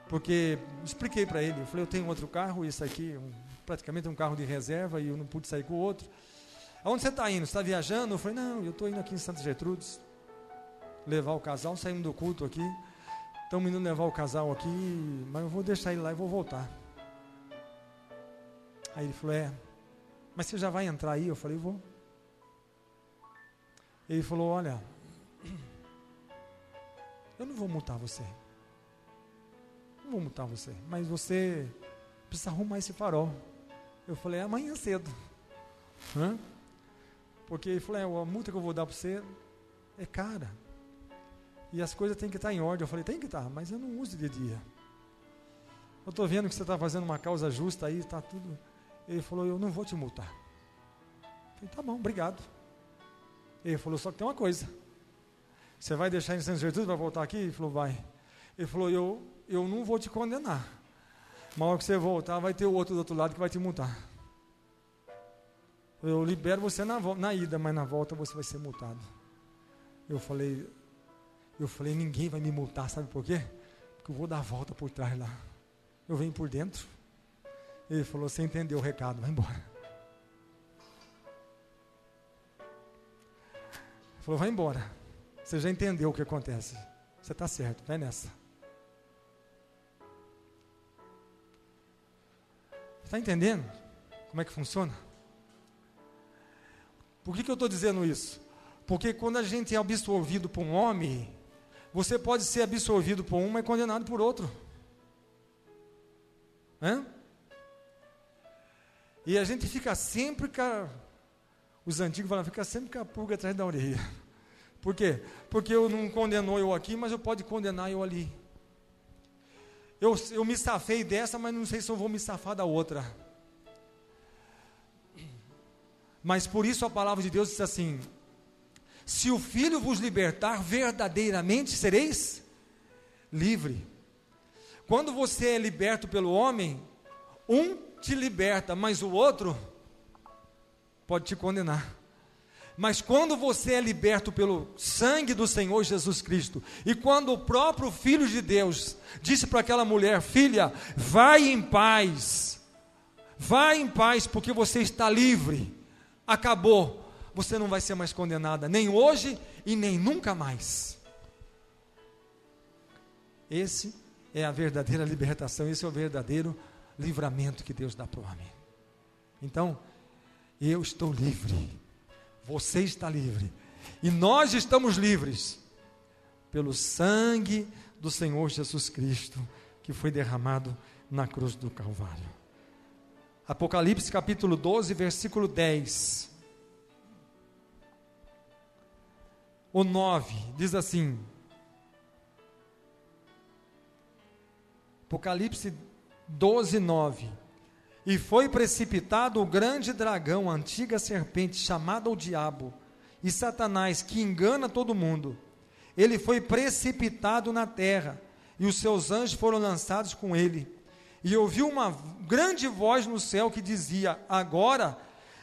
Speaker 1: Porque expliquei para ele, eu falei, eu tenho outro carro, isso aqui praticamente é um carro de reserva e eu não pude sair com o outro. Aonde você está indo? Você está viajando? Eu falei, não, eu estou indo aqui em Santa Gertrudes levar o casal, saímos do culto aqui, estamos indo levar o casal aqui, mas eu vou deixar ele lá e vou voltar. Aí ele falou, mas você já vai entrar aí? Eu falei, vou. Ele falou, olha, eu não vou multar você. Não vou multar você, mas você precisa arrumar esse farol. Eu falei, amanhã cedo. Porque ele falou, a multa que eu vou dar para você é cara. E as coisas têm que estar em ordem. Eu falei, tem que estar, mas eu não uso de dia. Eu estou vendo que você está fazendo uma causa justa aí, está tudo. Ele falou, eu não vou te multar. Eu falei, tá bom, obrigado. Ele falou, só que tem uma coisa. Você vai deixar em Santa Gertrudes, vai voltar aqui? Ele falou, vai. Ele falou, eu não vou te condenar. Mas hora que você voltar, vai ter o outro do outro lado que vai te multar. Eu libero você na ida, mas na volta você vai ser multado. Eu falei, ninguém vai me multar, sabe por quê? Porque eu vou dar a volta por trás lá. Eu venho por dentro. Ele falou, você entendeu o recado, vai embora. Ele falou, vai embora. Você já entendeu o que acontece. Você está certo, vai nessa. Está entendendo como é que funciona? Por que eu estou dizendo isso? Porque quando a gente é absorvido por um homem, você pode ser absorvido por um, mas condenado por outro. E a gente fica sempre os antigos falam, fica sempre com a pulga atrás da orelha. Por quê? Porque eu não condenou eu aqui, mas eu pode condenar eu ali. Eu me safei dessa, mas não sei se eu vou me safar da outra. Mas por isso a palavra de Deus diz assim, se o Filho vos libertar, verdadeiramente sereis livre. Quando você é liberto pelo homem, um te liberta, mas o outro pode te condenar. Mas quando você é liberto pelo sangue do Senhor Jesus Cristo, e quando o próprio Filho de Deus disse para aquela mulher, filha, vai em paz, porque você está livre, acabou, você não vai ser mais condenada, nem hoje e nem nunca mais. Esse é a verdadeira libertação, esse é o verdadeiro livramento que Deus dá para o homem. Então, eu estou livre, você está livre, e nós estamos livres, pelo sangue do Senhor Jesus Cristo, que foi derramado na cruz do Calvário. Apocalipse capítulo 12, versículo 10. O 9, diz assim, Apocalipse 12, 9. E foi precipitado o grande dragão, a antiga serpente, chamada o diabo, e Satanás, que engana todo mundo. Ele foi precipitado na terra, e os seus anjos foram lançados com ele. E ouviu uma grande voz no céu que dizia, agora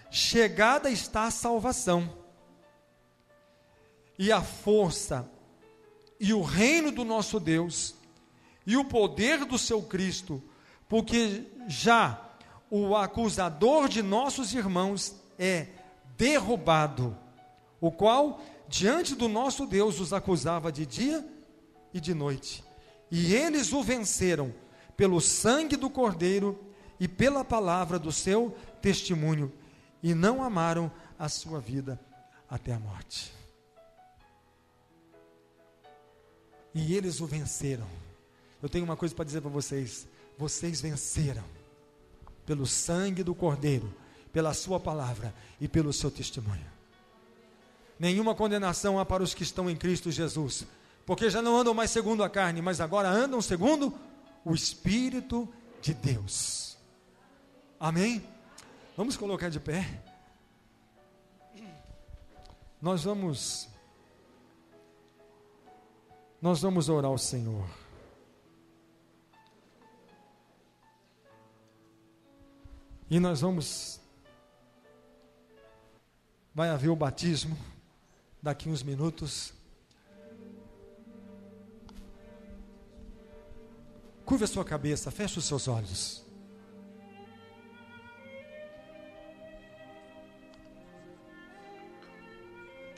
Speaker 1: chegada está a salvação, e a força, e o reino do nosso Deus, e o poder do seu Cristo, porque já o acusador de nossos irmãos é derrubado, o qual diante do nosso Deus os acusava de dia e de noite, e eles o venceram pelo sangue do Cordeiro e pela palavra do seu testemunho, e não amaram a sua vida até a morte. E eles o venceram. Eu tenho uma coisa para dizer para vocês: vocês venceram pelo sangue do Cordeiro, pela sua palavra e pelo seu testemunho. Nenhuma condenação há para os que estão em Cristo Jesus, porque já não andam mais segundo a carne, mas agora andam segundo o Espírito de Deus. Amém? Vamos colocar de pé. Nós vamos orar ao Senhor. E vai haver o batismo daqui uns minutos. Curva a sua cabeça, feche os seus olhos.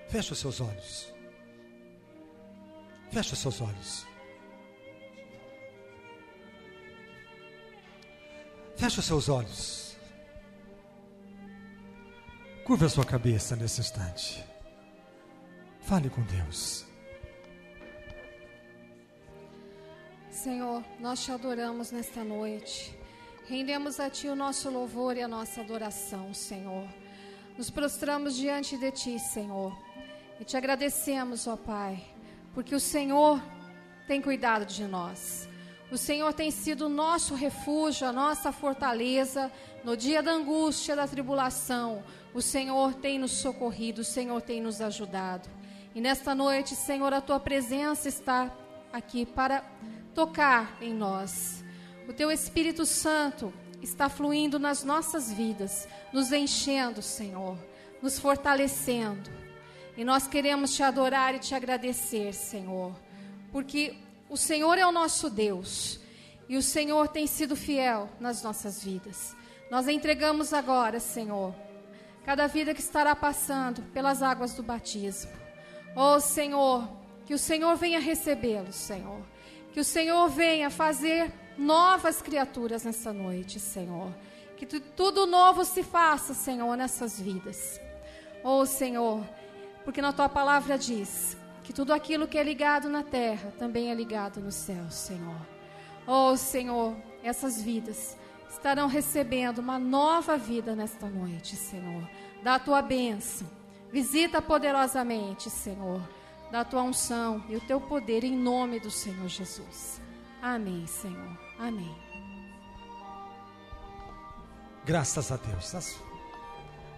Speaker 1: Feche os seus olhos. Feche os seus olhos. Feche os seus olhos. Curva a sua cabeça nesse instante. Fale com Deus.
Speaker 2: Senhor, nós te adoramos nesta noite. Rendemos a Ti o nosso louvor e a nossa adoração, Senhor. Nos prostramos diante de Ti, Senhor. E te agradecemos, ó Pai, porque o Senhor tem cuidado de nós. O Senhor tem sido o nosso refúgio, a nossa fortaleza no dia da angústia, da tribulação. O Senhor tem nos socorrido, o Senhor tem nos ajudado. E nesta noite, Senhor, a Tua presença está aqui para tocar em nós. O Teu Espírito Santo está fluindo nas nossas vidas, nos enchendo, Senhor, nos fortalecendo. E nós queremos Te adorar e Te agradecer, Senhor, porque o Senhor é o nosso Deus e o Senhor tem sido fiel nas nossas vidas. Nós entregamos agora, Senhor, cada vida que estará passando pelas águas do batismo. Oh, Senhor, que o Senhor venha recebê-los, Senhor. Que o Senhor venha fazer novas criaturas nessa noite, Senhor. Que tudo novo se faça, Senhor, nessas vidas. Oh, Senhor, porque na Tua palavra diz que tudo aquilo que é ligado na terra também é ligado no céu, Senhor. Oh, Senhor, essas vidas estarão recebendo uma nova vida nesta noite, Senhor. Dá a Tua bênção. Visita poderosamente, Senhor. Da Tua unção e o Teu poder em nome do Senhor Jesus. Amém, Senhor. Amém.
Speaker 1: Graças a Deus.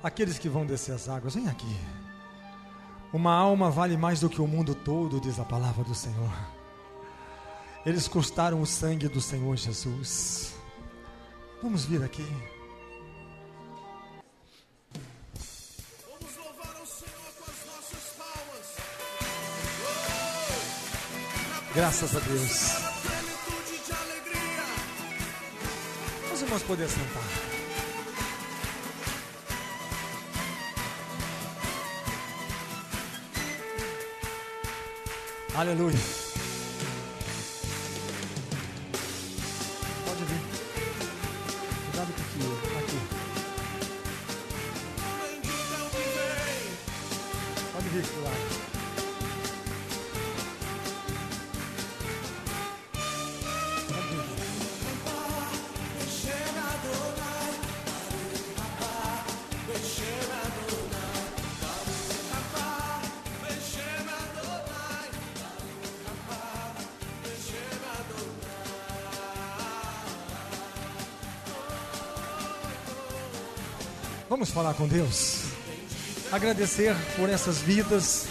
Speaker 1: Aqueles que vão descer as águas, vem aqui. Uma alma vale mais do que o mundo todo, diz a palavra do Senhor. Eles custaram o sangue do Senhor Jesus. Vamos vir aqui.
Speaker 3: Vamos louvar ao Senhor com as nossas palmas.
Speaker 1: Graças a Deus.
Speaker 3: Na plenitude de alegria.
Speaker 1: Os irmãos podem sentar. Aleluia. Pode vir. Cuidado com o fio. Aqui.
Speaker 3: Bendito é o que vem.
Speaker 1: Pode vir pro lado. Pode vir. Vamos falar com Deus. Agradecer por essas vidas.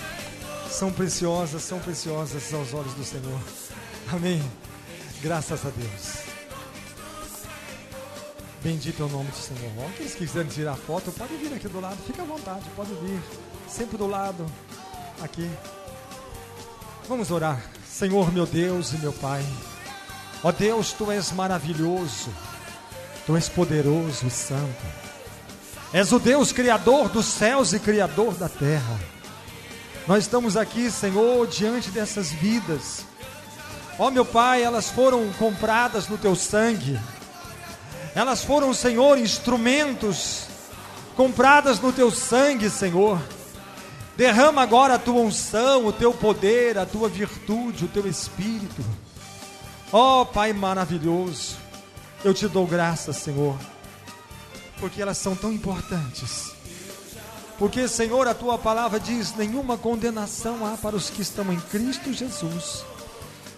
Speaker 1: São preciosas aos olhos do Senhor. Amém. Graças a Deus. Bendito é o nome do Senhor. Ó, aqueles que quiserem tirar foto, pode vir aqui do lado. Fica à vontade, pode vir. Sempre do lado. Aqui. Vamos orar. Senhor, meu Deus e meu Pai. Ó Deus, Tu és maravilhoso. Tu és poderoso e santo. És o Deus criador dos céus e criador da terra. Nós estamos aqui, Senhor, diante dessas vidas. Ó meu Pai, elas foram compradas no Teu sangue. Elas foram, Senhor, instrumentos compradas no teu sangue, Senhor. Derrama agora a tua unção, o teu poder, a tua virtude, o teu espírito. Ó Pai maravilhoso, eu te dou graças, Senhor, porque elas são tão importantes. Porque, Senhor, a tua palavra diz: nenhuma condenação há para os que estão em Cristo Jesus,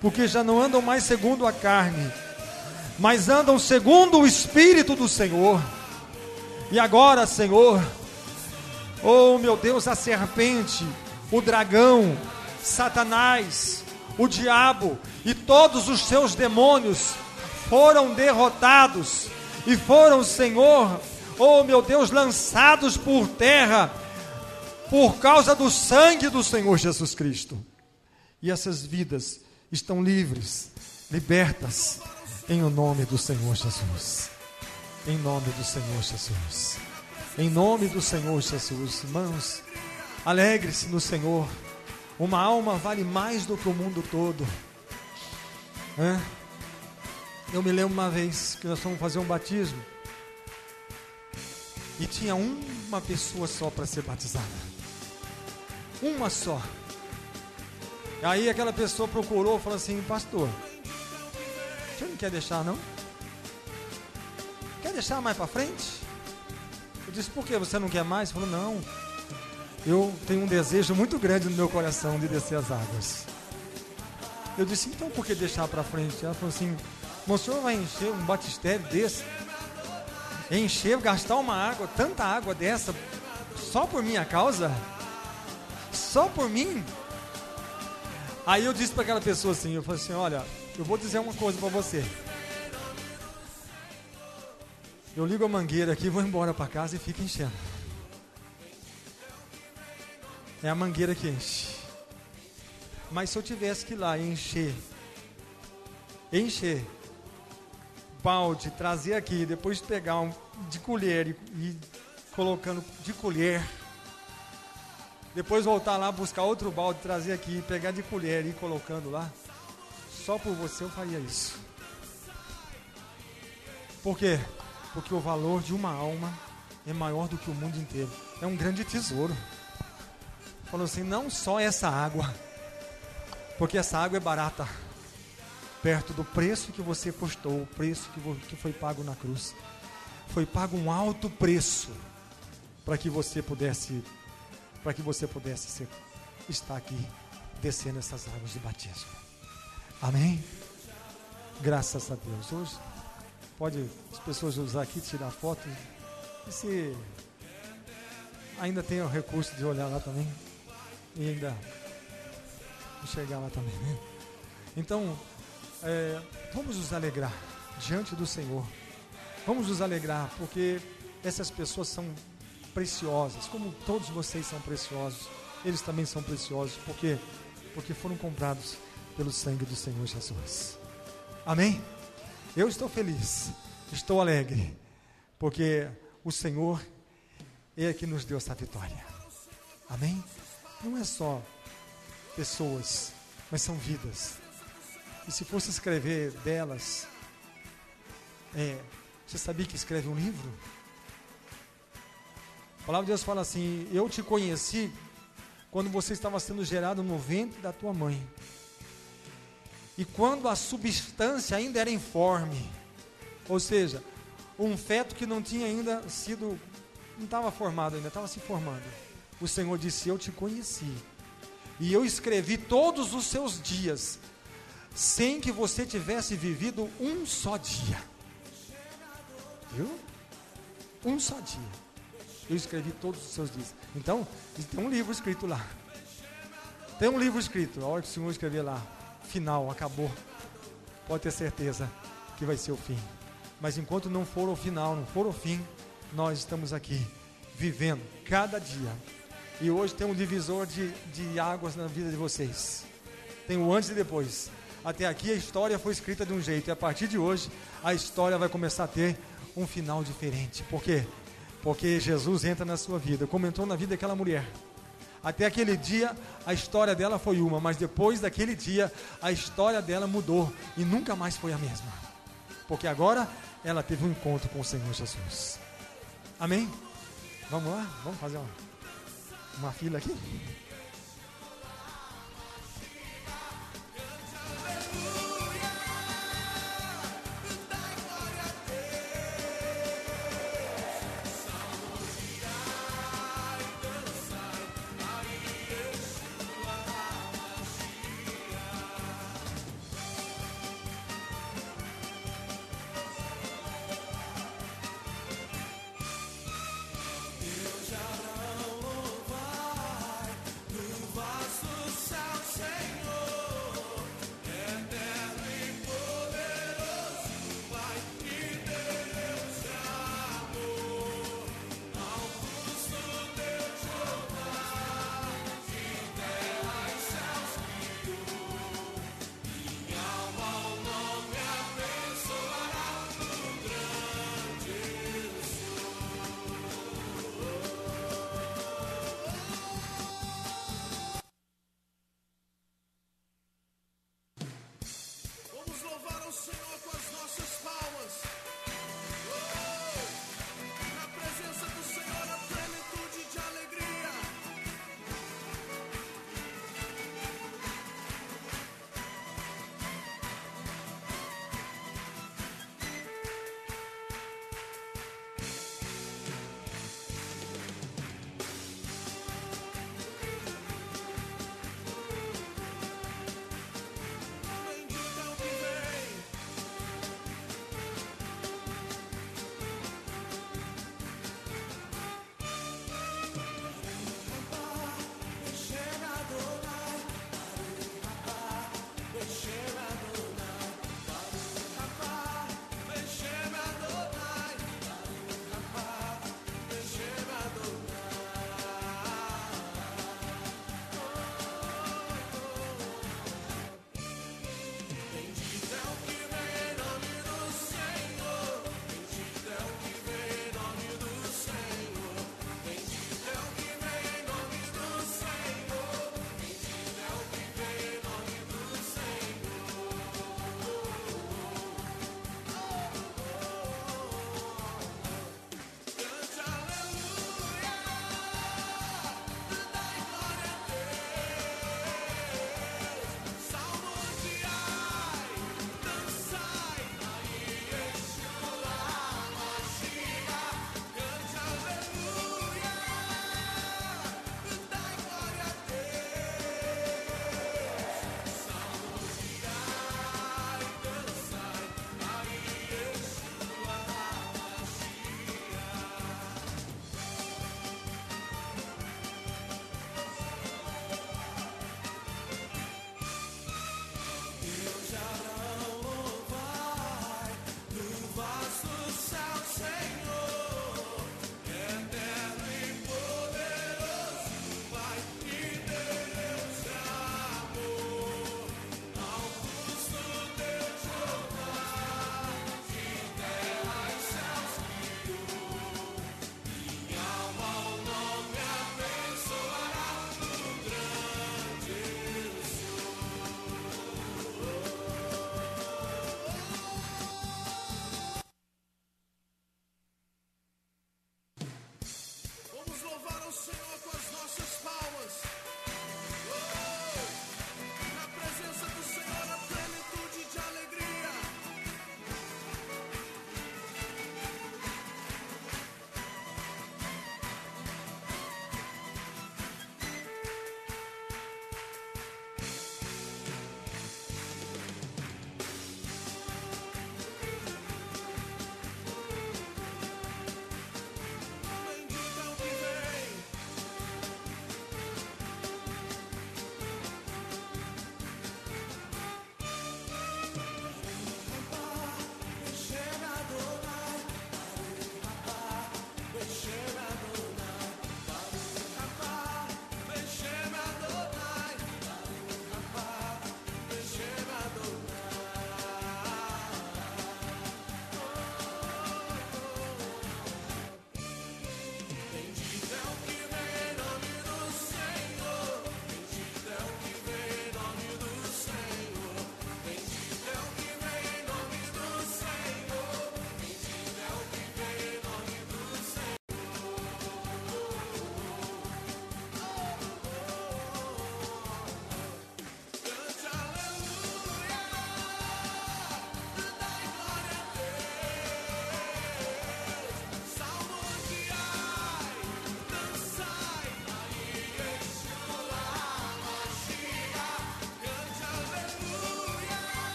Speaker 1: porque já não andam mais segundo a carne, mas andam segundo o Espírito do Senhor. E agora, Senhor, oh meu Deus, a serpente, o dragão, Satanás, o diabo e todos os seus demônios foram derrotados e foram, Senhor, oh meu Deus, lançados por terra por causa do sangue do Senhor Jesus Cristo. E essas vidas estão livres, libertas, em o nome do Senhor Jesus. Em nome do Senhor Jesus. Em nome do Senhor Jesus. Irmãos, alegre-se no Senhor. Uma alma vale mais do que o mundo todo. Eu me lembro uma vez que nós fomos fazer um batismo e tinha uma pessoa só para ser batizada. Uma só. Aí aquela pessoa procurou e falou assim: pastor, o senhor não quer deixar não? Quer deixar mais para frente? Eu disse: por que você não quer mais? Ele falou: não, eu tenho um desejo muito grande no meu coração de descer as águas. Eu disse: então por que deixar para frente? Ela falou assim: o senhor vai encher um batistério desse? Encher, gastar uma água, tanta água dessa, só por minha causa? Só por mim? Aí eu disse para aquela pessoa assim, eu falei assim: olha, eu vou dizer uma coisa para você. Eu ligo a mangueira aqui, vou embora para casa e fica enchendo. É a mangueira que enche. Mas se eu tivesse que ir lá e encher balde, trazer aqui, depois pegar de colher e colocando de colher, depois voltar lá buscar outro balde, trazer aqui, pegar de colher e ir colocando lá, só por você eu faria isso. Por quê? Porque o valor de uma alma é maior do que o mundo inteiro. É um grande tesouro. Falou assim: não só essa água, porque essa água é barata perto do preço que você custou, o preço que foi pago na cruz. Foi pago um alto preço para que você pudesse estar aqui descendo essas águas de batismo. Amém? Graças a Deus. Hoje pode as pessoas usar aqui, tirar foto, e se ainda tem o recurso de olhar lá também e ainda enxergar lá também, né? Então vamos nos alegrar diante do Senhor. Vamos nos alegrar, porque essas pessoas são preciosas, como todos vocês são preciosos. Eles também são preciosos, porque foram comprados pelo sangue do Senhor Jesus. Amém? Eu estou feliz, estou alegre, porque o Senhor é que nos deu essa vitória. Amém? Não é só pessoas, mas são vidas. E se fosse escrever delas, você sabia que escreve um livro? A palavra de Deus fala assim: eu te conheci quando você estava sendo gerado no ventre da tua mãe, e quando a substância ainda era informe, ou seja, um feto que não tinha ainda não estava formado ainda, estava se formando. O Senhor disse: eu te conheci, e eu escrevi todos os seus dias, sem que você tivesse vivido um só dia. Viu? Um só dia. Eu escrevi todos os seus dias. Então, tem um livro escrito lá. Tem um livro escrito. A hora que o Senhor escrever lá, final, acabou, pode ter certeza que vai ser o fim. Mas enquanto não for o final, não for o fim, nós estamos aqui, vivendo cada dia. E hoje tem um divisor de águas na vida de vocês. Tem o antes e depois. Até aqui a história foi escrita de um jeito, e a partir de hoje a história vai começar a ter um final diferente. Por quê? Porque Jesus entra na sua vida, como entrou na vida daquela mulher. Até aquele dia a história dela foi uma, mas depois daquele dia a história dela mudou e nunca mais foi a mesma. Porque agora ela teve um encontro com o Senhor Jesus. Amém? Vamos lá? Vamos fazer uma fila aqui?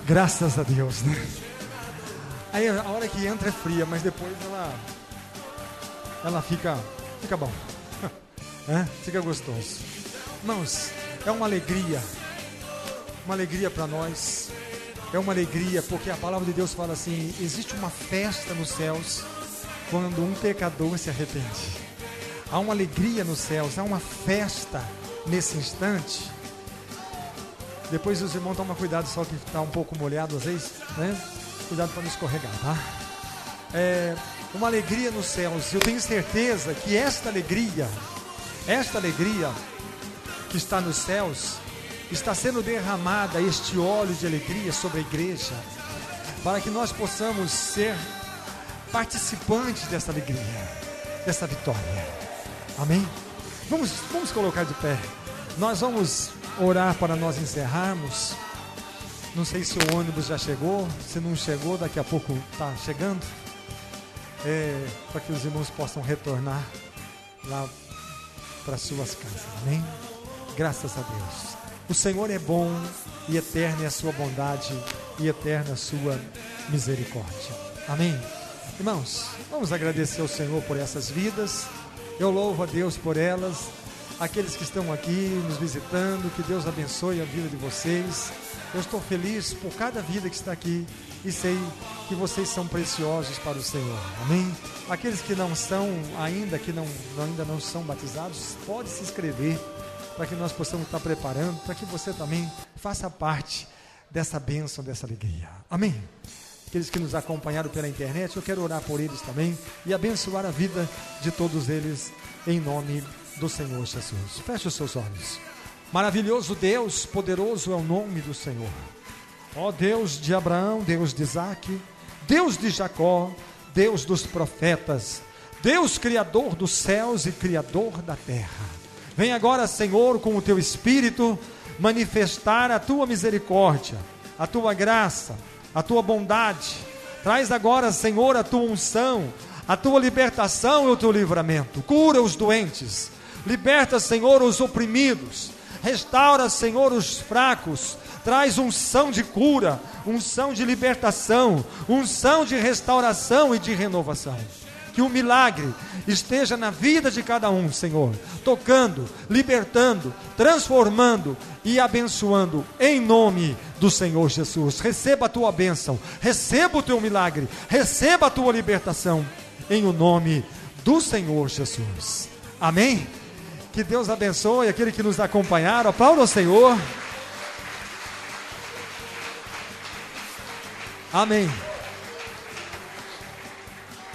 Speaker 1: Graças a Deus, né? Aí a hora que entra é fria, mas depois ela fica bom. Fica gostoso. Irmãos, é uma alegria para nós. É uma alegria porque a palavra de Deus fala assim: existe uma festa nos céus quando um pecador se arrepende. Há uma alegria nos céus, há uma festa nesse instante. Depois os irmãos tomam cuidado, só que está um pouco molhado às vezes, né? Cuidado para não escorregar, tá? É uma alegria nos céus. Eu tenho certeza que esta alegria que está nos céus, está sendo derramada este óleo de alegria sobre a igreja, para que nós possamos ser participantes dessa alegria, dessa vitória. Amém? Vamos colocar de pé. Nós vamos orar para nós encerrarmos. Não sei se o ônibus já chegou. Se não chegou, daqui a pouco está chegando. Para que os irmãos possam retornar lá para suas casas. Amém? Graças a Deus. O Senhor é bom e eterna é a sua bondade e eterna a sua misericórdia. Amém? Irmãos, vamos agradecer ao Senhor por essas vidas. Eu louvo a Deus por elas. Aqueles que estão aqui nos visitando, que Deus abençoe a vida de vocês. Eu estou feliz por cada vida que está aqui e sei que vocês são preciosos para o Senhor. Amém? Aqueles que não são ainda, ainda não são batizados, pode se inscrever para que nós possamos estar preparando, para que você também faça parte dessa bênção, dessa alegria. Amém? Aqueles que nos acompanharam pela internet, eu quero orar por eles também e abençoar a vida de todos eles em nome do Senhor Jesus. Feche os seus olhos. Maravilhoso Deus, poderoso é o nome do Senhor. Ó Deus de Abraão, Deus de Isaque, Deus de Jacó, Deus dos profetas, Deus criador dos céus e criador da terra. Vem agora, Senhor, com o teu Espírito, manifestar a tua misericórdia, a tua graça, a tua bondade. Traz agora, Senhor, a tua unção, a tua libertação e o teu livramento. Cura os doentes, liberta, Senhor, os oprimidos, restaura, Senhor, os fracos. Traz unção de cura, unção de libertação, unção de restauração e de renovação. Que o milagre esteja na vida de cada um, Senhor, tocando, libertando, transformando e abençoando, em nome do Senhor Jesus. Receba a tua bênção, receba o teu milagre, receba a tua libertação, em o nome do Senhor Jesus. Amém? Que Deus abençoe aquele que nos acompanharam. Aplauda ao Senhor. Amém.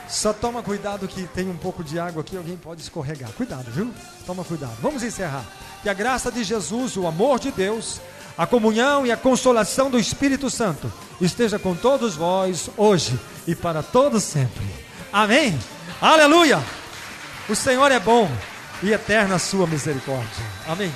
Speaker 1: Só toma cuidado que tem um pouco de água aqui, alguém pode escorregar. Cuidado, viu? Toma cuidado. Vamos encerrar. Que a graça de Jesus, o amor de Deus, a comunhão e a consolação do Espírito Santo esteja com todos vós hoje e para todos sempre. Amém? Aleluia! O Senhor é bom e eterna a sua misericórdia. Amém.